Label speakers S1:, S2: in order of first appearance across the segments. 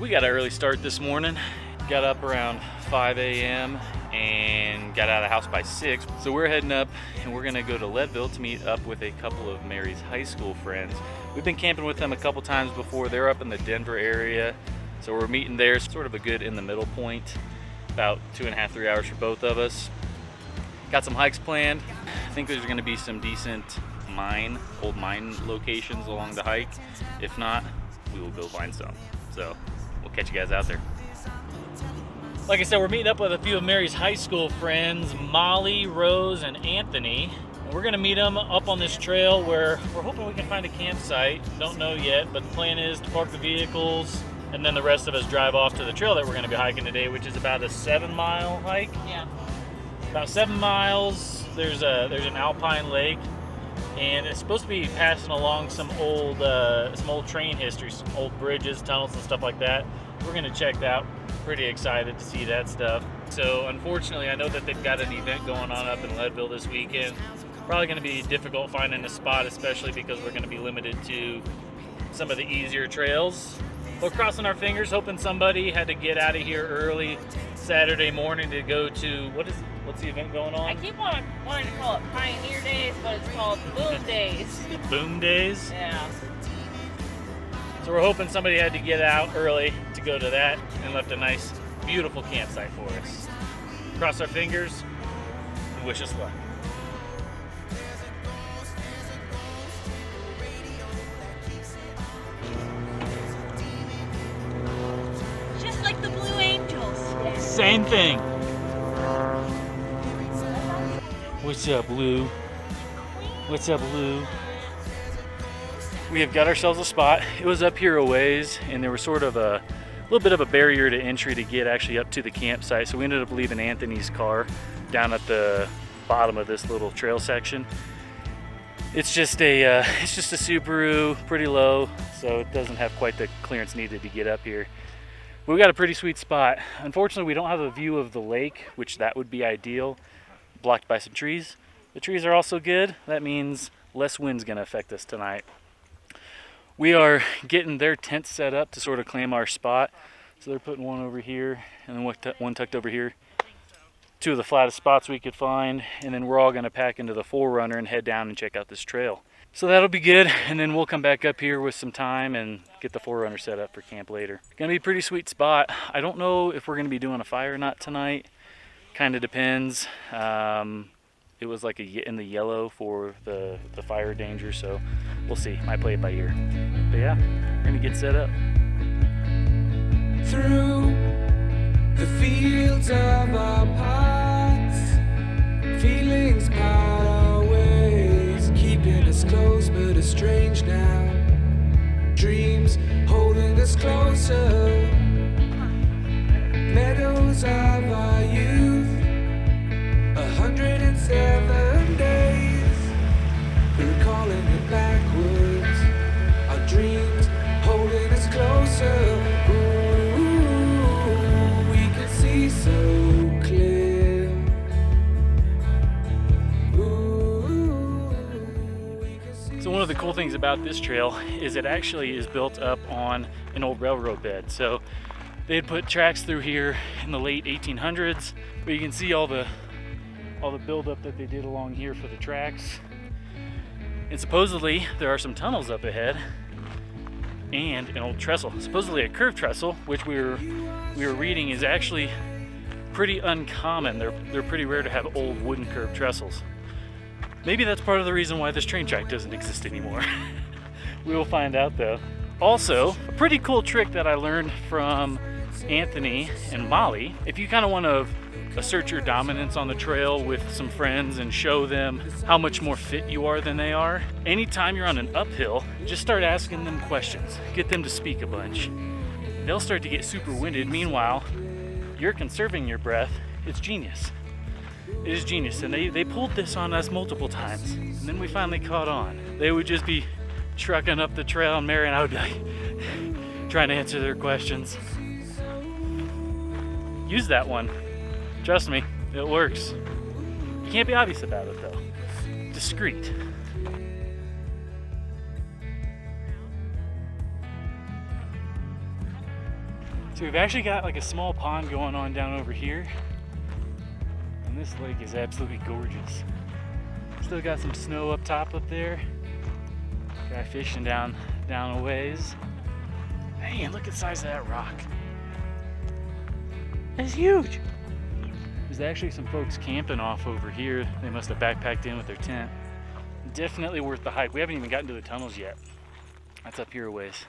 S1: We got an early start this morning. Got up around 5 a.m. and got out of the house by 6. So we're heading up and we're gonna go to Leadville to meet up with a couple of Mary's high school friends. We've been camping with them a couple times before. They're up in the Denver area. So we're meeting there, sort of a good in the middle point. About 2.5, 3 hours for both of us. Got some hikes planned. I think there's gonna be some decent old mine locations along the hike. If not, we will go find some. So we'll catch you guys out there. Like I said, we're meeting up with a few of Mary's high school friends, Molly, Rose, and Anthony. And we're gonna meet them up on this trail where we're hoping we can find a campsite. Don't know yet, but the plan is to park the vehicles and then the rest of us drive off to the trail that we're gonna be hiking today, which is about a 7-mile hike.
S2: Yeah.
S1: About 7 miles. There's an alpine lake, and it's supposed to be passing along some old train history, some old bridges, tunnels, and stuff like that. We're gonna check that out. Pretty excited to see that stuff. So unfortunately, I know that they've got an event going on up in Leadville this weekend. Probably gonna be difficult finding a spot, especially because we're gonna be limited to some of the easier trails. We're crossing our fingers, hoping somebody had to get out of here early Saturday morning to go to, what's the event going on?
S2: I keep wanting to call it Pioneer Days, but it's called Boom Days.
S1: Boom Days?
S2: Yeah.
S1: So we're hoping somebody had to get out early to go to that and left a nice, beautiful campsite for us. Cross our fingers and wish us luck.
S2: Just like the Blue Angels.
S1: Same thing. What's up, Lou? What's up, Lou? We have got ourselves a spot. It was up here a ways, and there was sort of a little bit of a barrier to entry to get actually up to the campsite. So we ended up leaving Anthony's car down at the bottom of this little trail section. It's just a Subaru, pretty low, so it doesn't have quite the clearance needed to get up here. But we got a pretty sweet spot. Unfortunately, we don't have a view of the lake, which that would be ideal, blocked by some trees. The trees are also good. That means less wind's gonna affect us tonight. We are getting their tent set up to sort of claim our spot. So they're putting one over here and then one tucked over here. Two of the flattest spots we could find. And then we're all gonna pack into the 4Runner and head down and check out this trail. So that'll be good. And then we'll come back up here with some time and get the 4Runner set up for camp later. Gonna be a pretty sweet spot. I don't know if we're gonna be doing a fire or not tonight. Kind of depends. It was like in the yellow for the fire danger, so we'll see. Might play it by ear. But yeah, we're gonna get set up.
S3: Through the fields of our paths, feelings part our ways, keeping us close but estranged now. Dreams holding us closer, meadows of our youth. 107 days, recalling it backwards. Our dreams holding us closer. Ooh, we can see so clear. Ooh, we can see.
S1: So one of the cool things about this trail is it actually is built up on an old railroad bed. So they had put tracks through here in the late 1800s, but you can see all the buildup that they did along here for the tracks. And supposedly there are some tunnels up ahead and an old trestle, supposedly a curved trestle, which we were reading is actually pretty uncommon. They're pretty rare to have old wooden curved trestles. Maybe that's part of the reason why this train track doesn't exist anymore. We will find out though. Also, a pretty cool trick that I learned from Anthony and Molly, if you kind of want to assert your dominance on the trail with some friends and show them how much more fit you are than they are, anytime you're on an uphill, just start asking them questions. Get them to speak a bunch. They'll start to get super winded. Meanwhile, you're conserving your breath. It's genius. It is genius. And they pulled this on us multiple times. And then we finally caught on. They would just be trucking up the trail, and Mary and I would be like, trying to answer their questions. Use that one. Trust me, it works. You can't be obvious about it though. Discreet. So we've actually got like a small pond going on down over here. And this lake is absolutely gorgeous. Still got some snow up top up there. Guy fishing down a ways. Man, look at the size of that rock. That's huge. There's actually some folks camping off over here. They must have backpacked in with their tent. Definitely worth the hike. We haven't even gotten to the tunnels yet. That's up here a ways.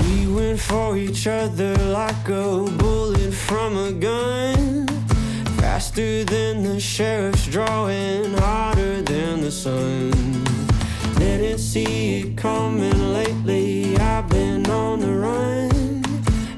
S3: We went for each other like a bullet from a gun. Faster than the sheriff's drawing, hotter than the sun. Didn't see it coming lately, I've been on the run.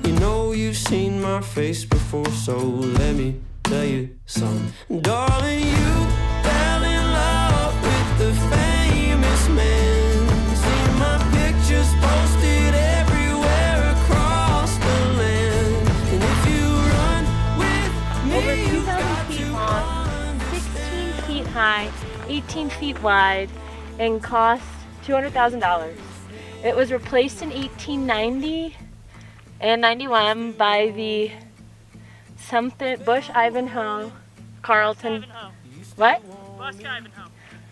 S3: You know you've seen my face before, so let me tell you something. Darling, you fell in love with the famous man. Seen my pictures posted everywhere across the land. And if you run with me,
S2: Over
S3: you've
S2: 2,000
S3: got
S2: feet
S3: to
S2: long,
S3: run.
S2: 16 feet high, 18 feet wide, and cost $200,000. It was replaced in 1890 and 91 by the something Bush Ivanhoe Carlton. What?
S4: Bush Ivanhoe.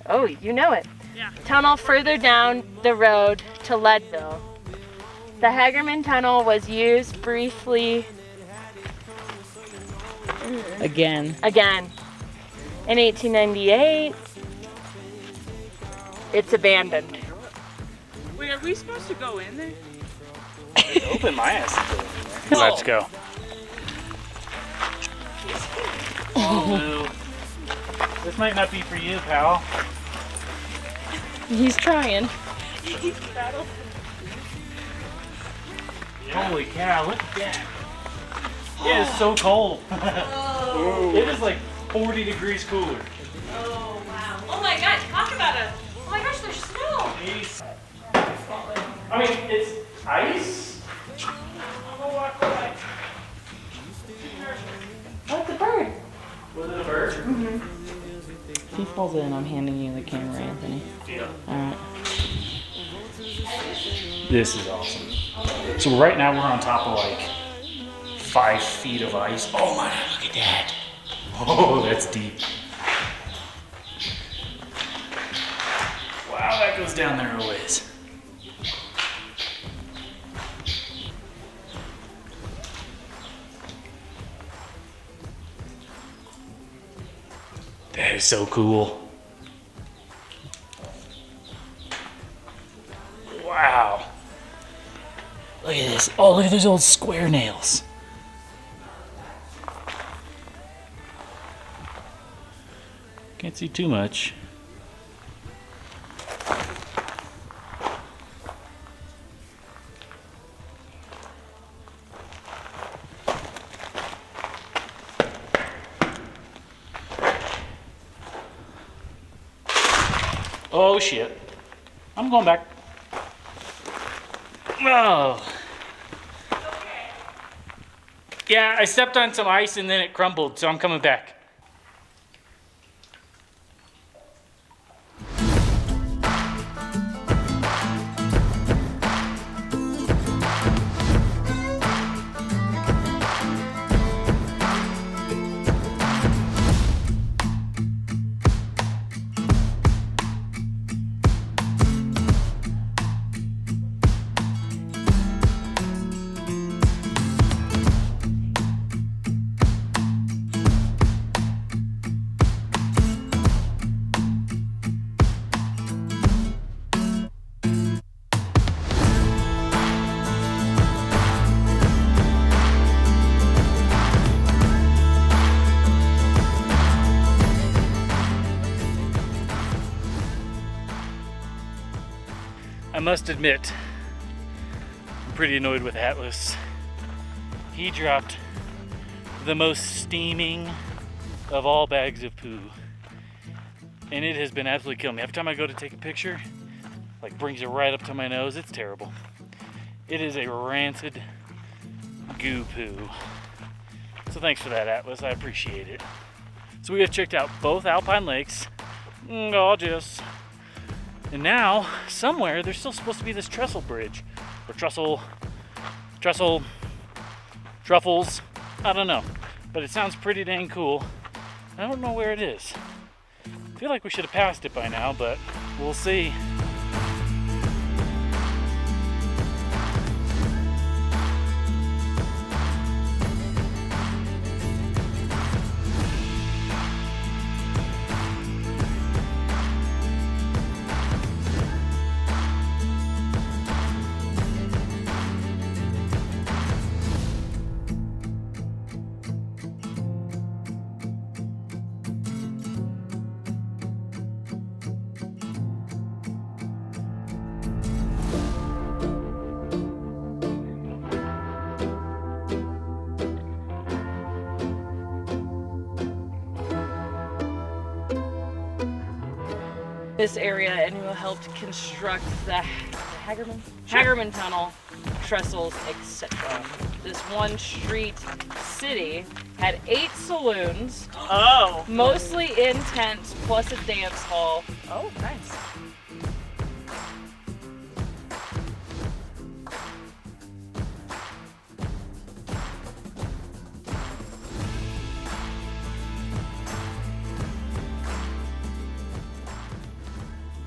S2: Oh, you know it.
S4: Yeah.
S2: Tunnel further down the road to Leadville. The Hagerman tunnel was used briefly
S4: Again.
S2: in 1898. It's abandoned.
S4: Wait, are we supposed to go in there?
S1: Open my ass to go in there. Let's go. Oh, this might not be for you, pal.
S2: He's trying.
S1: Holy cow, look at that. It is so cold. It is like 40 degrees cooler.
S2: Oh wow. Oh my gosh, talk about it. Oh my gosh, there's snow.
S1: Jeez. I mean, it's ice.
S2: Oh, it's a bird.
S1: Was it a bird?
S4: If he falls in, I'm handing you the camera, Anthony.
S1: Yeah.
S4: Alright.
S1: This is awesome. So right now we're on top of like 5 feet of ice. Oh my god, look at that. Oh, that's deep. Wow, that goes down there a ways. That is so cool. Wow. Look at this. Oh, look at those old square nails. Can't see too much. Oh shit. I'm going back. Oh. Yeah, I stepped on some ice and then it crumbled, so I'm coming back. I must admit, I'm pretty annoyed with Atlas. He dropped the most steaming of all bags of poo. And it has been absolutely killing me. Every time I go to take a picture, like brings it right up to my nose. It's terrible. It is a rancid goo poo. So thanks for that, Atlas. I appreciate it. So we have checked out both alpine lakes. Gorgeous. And now, somewhere, there's still supposed to be this trestle bridge. Or truffles. I don't know. But it sounds pretty dang cool. I don't know where it is. I feel like we should have passed it by now, but we'll see.
S4: This area, and who helped construct the Hagerman Tunnel, trestles, etc. This one street city had 8 saloons.
S2: Oh.
S4: Mostly in tents, plus a dance hall.
S2: Oh, nice.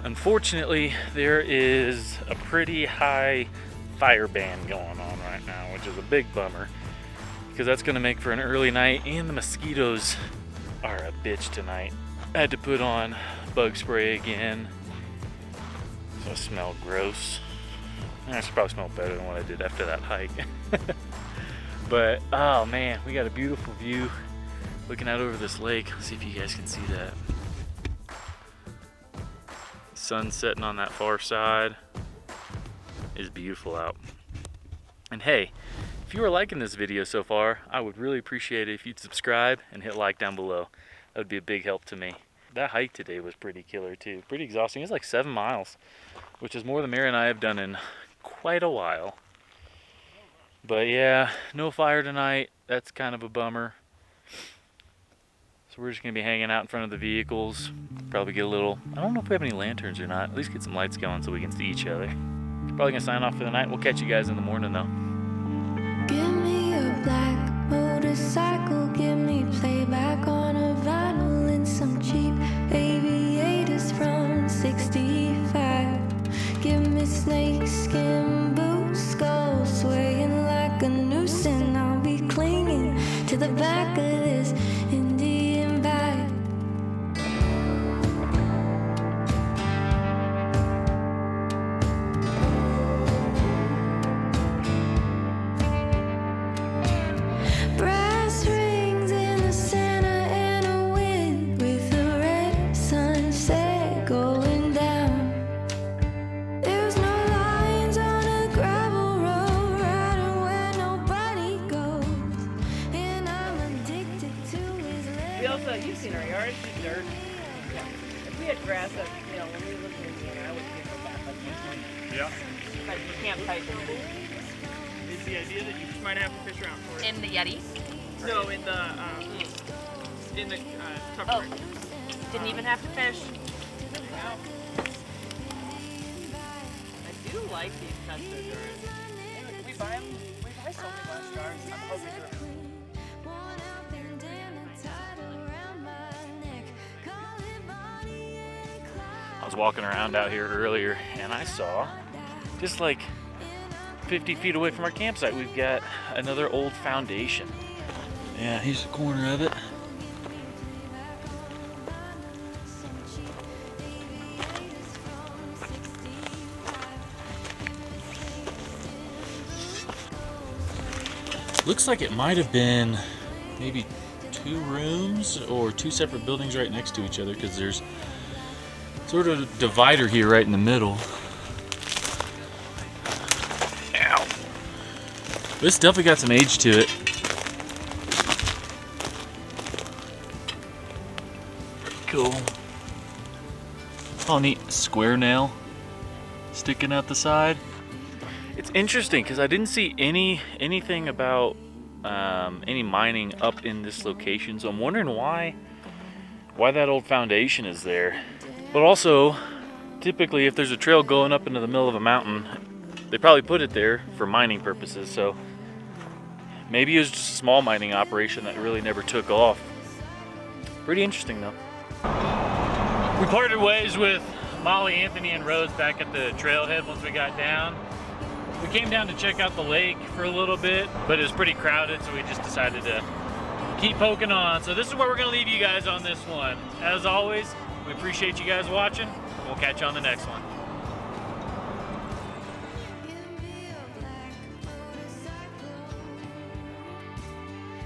S1: Unfortunately, there is a pretty high fire ban going on right now, which is a big bummer because that's going to make for an early night, and the mosquitoes are a bitch tonight. I had to put on bug spray again, so I smell gross. I should probably smell better than what I did after that hike. But oh man, we got a beautiful view looking out over this lake. Let's see if you guys can see that. Sun setting on that far side is beautiful out. And hey, if you are liking this video so far, I would really appreciate it if you'd subscribe and hit like down below. That would be a big help to me. That hike today was pretty killer too. Pretty exhausting. It's like 7 miles, which is more than Mary and I have done in quite a while. But yeah, no fire tonight. That's kind of a bummer. So we're just gonna be hanging out in front of the vehicles. Probably get a little, I don't know if we have any lanterns or not. At least get some lights going so we can see each other. Probably gonna sign off for the night. We'll catch you guys in the morning though.
S3: Give me a black motorcycle, give me playback on a vinyl and some cheap aviators from 65. Give me snakeskin boots, skull swaying like a noose, and I'll be clinging to the back of this Indian bag. Brass rings in the center and a wind with a red sunset going down. There's no lines on a gravel road, riding where nobody goes, and I'm addicted to his
S4: We also, you've seen our yard, it's dirt. If we had grass up, you know, when we lived in Indiana, I would pick up that much.
S1: Yeah.
S4: But you can't type it.
S5: Is the idea that you might have to fish around for it?
S2: In the Yeti?
S5: No, in the cover.
S2: Oh. Didn't even have to fish.
S4: I do like these tester jars.
S5: We buy them. We buy so many glass jars. I'm hoping to.
S3: worn out bandana tied around my neck. Call it Bonnie and Clyde.
S1: I was walking around out here earlier and I saw, just like 50 feet away from our campsite, we've got another old foundation. Yeah, here's the corner of it. Looks like it might have been maybe 2 rooms or 2 separate buildings right next to each other, because there's sort of a divider here right in the middle. Ow. This definitely got some age to it. Cool. Oh, neat. Square nail sticking out the side. It's interesting because I didn't see anything about any mining up in this location, so I'm wondering why why that old foundation is there. But also, typically if there's a trail going up into the middle of a mountain, they probably put it there for mining purposes. So maybe it was just a small mining operation that really never took off. Pretty interesting though. We parted ways with Molly, Anthony, and Rose back at the trailhead once we got down. We came down to check out the lake for a little bit, but it was pretty crowded, so we just decided to keep poking on. So this is where we're gonna leave you guys on this one. As always, we appreciate you guys watching. We'll catch you on the next one.